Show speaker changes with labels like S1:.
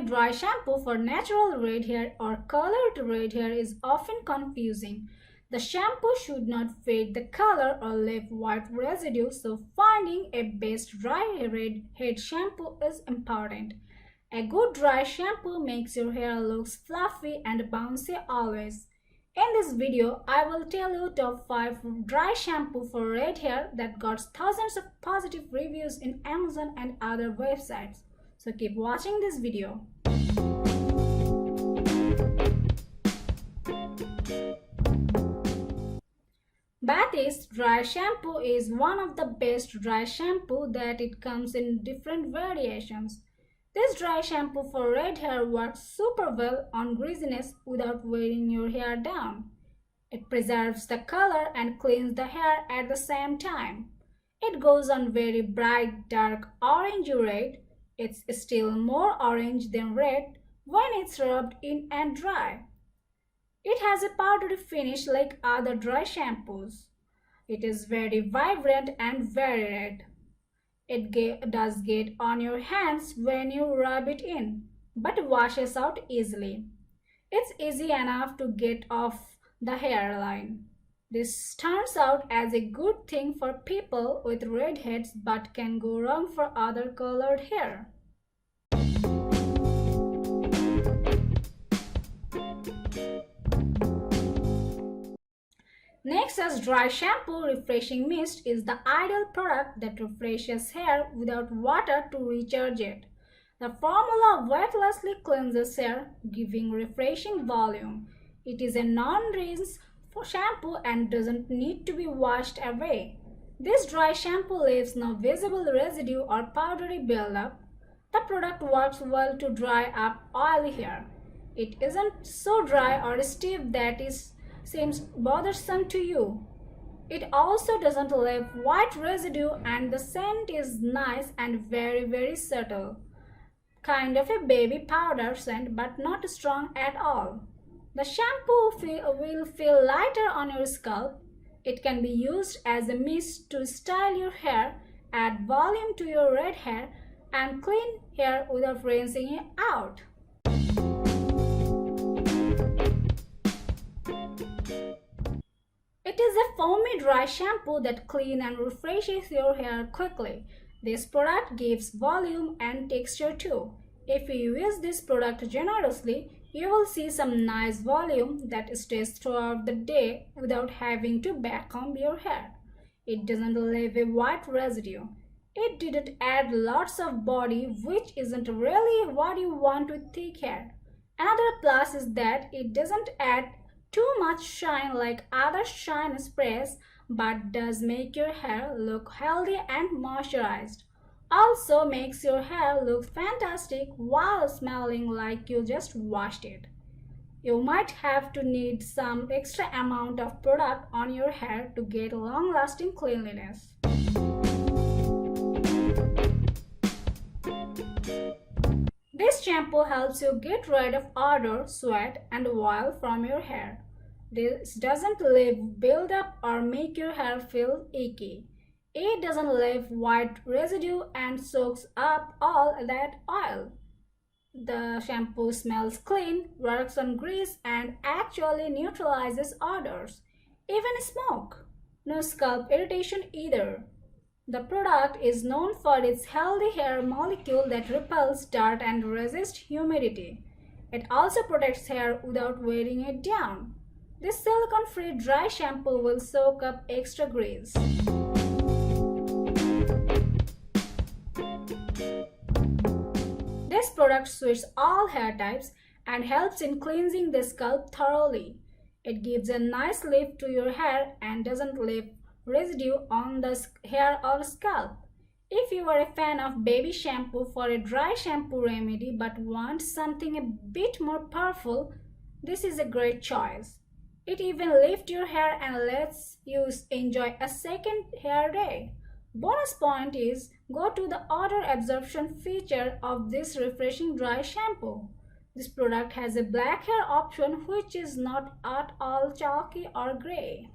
S1: foamy dry shampoo for natural red hair or colored red hair is often confusing. The shampoo should not fade the color or leave white residue, so finding a best dry redhead shampoo is important. A good dry shampoo makes your hair look fluffy and bouncy always. In this video, I will tell you top 5 dry shampoo for red hair that got thousands of positive reviews in Amazon and other websites. So keep watching this video. Batiste Dry Shampoo is one of the best dry shampoo that it comes in different variations. This dry shampoo for red hair works super well on greasiness without weighing your hair down. It preserves the color and cleans the hair at the same time. It goes on very bright dark orange red. It's still more orange than red when it's rubbed in and dry. It has a powdery finish like other dry shampoos. It is very vibrant and very red. It does get on your hands when you rub it in, but washes out easily. It's easy enough to get off the hairline. This turns out as a good thing for people with red heads but can go wrong for other colored hair. Nexxus Dry Shampoo Refreshing Mist is the ideal product that refreshes hair without water to recharge it. The formula weightlessly cleanses hair, giving refreshing volume. It is a non-rinse shampoo and doesn't need to be washed away. This dry shampoo leaves no visible residue or powdery buildup. The product works well to dry up oily hair. It isn't so dry or stiff that it seems bothersome to you. It also doesn't leave white residue and the scent is nice and very subtle. Kind of a baby powder scent but not strong at all. The shampoo will feel lighter on your scalp. It can be used as a mist to style your hair, add volume to your red hair, and clean hair without rinsing it out. It is a foamy dry shampoo that cleans and refreshes your hair quickly. This product gives volume and texture too. If you use this product generously, you will see some nice volume that stays throughout the day without having to backcomb your hair. It doesn't leave a white residue. It didn't add lots of body, which isn't really what you want with thick hair. Another plus is that it doesn't add too much shine like other shine sprays, but does make your hair look healthy and moisturized. Also makes your hair look fantastic while smelling like you just washed it. You might have to need some extra amount of product on your hair to get long-lasting cleanliness. This shampoo helps you get rid of odor, sweat, and oil from your hair. This doesn't leave buildup or make your hair feel icky. It doesn't leave white residue and soaks up all that oil. The shampoo smells clean, works on grease, and actually neutralizes odors, even smoke. No scalp irritation either. The product is known for its healthy hair molecule that repels dirt and resists humidity. It also protects hair without wearing it down. This silicone-free dry shampoo will soak up extra grease. This product suits all hair types and helps in cleansing the scalp thoroughly. It gives a nice lift to your hair and doesn't leave residue on the hair or scalp. If you are a fan of baby shampoo for a dry shampoo remedy but want something a bit more powerful, this is a great choice. It even lifts your hair and lets you enjoy a second hair day. Bonus point is go to the odor absorption feature of this refreshing dry shampoo. This product has a black hair option which is not at all chalky or gray.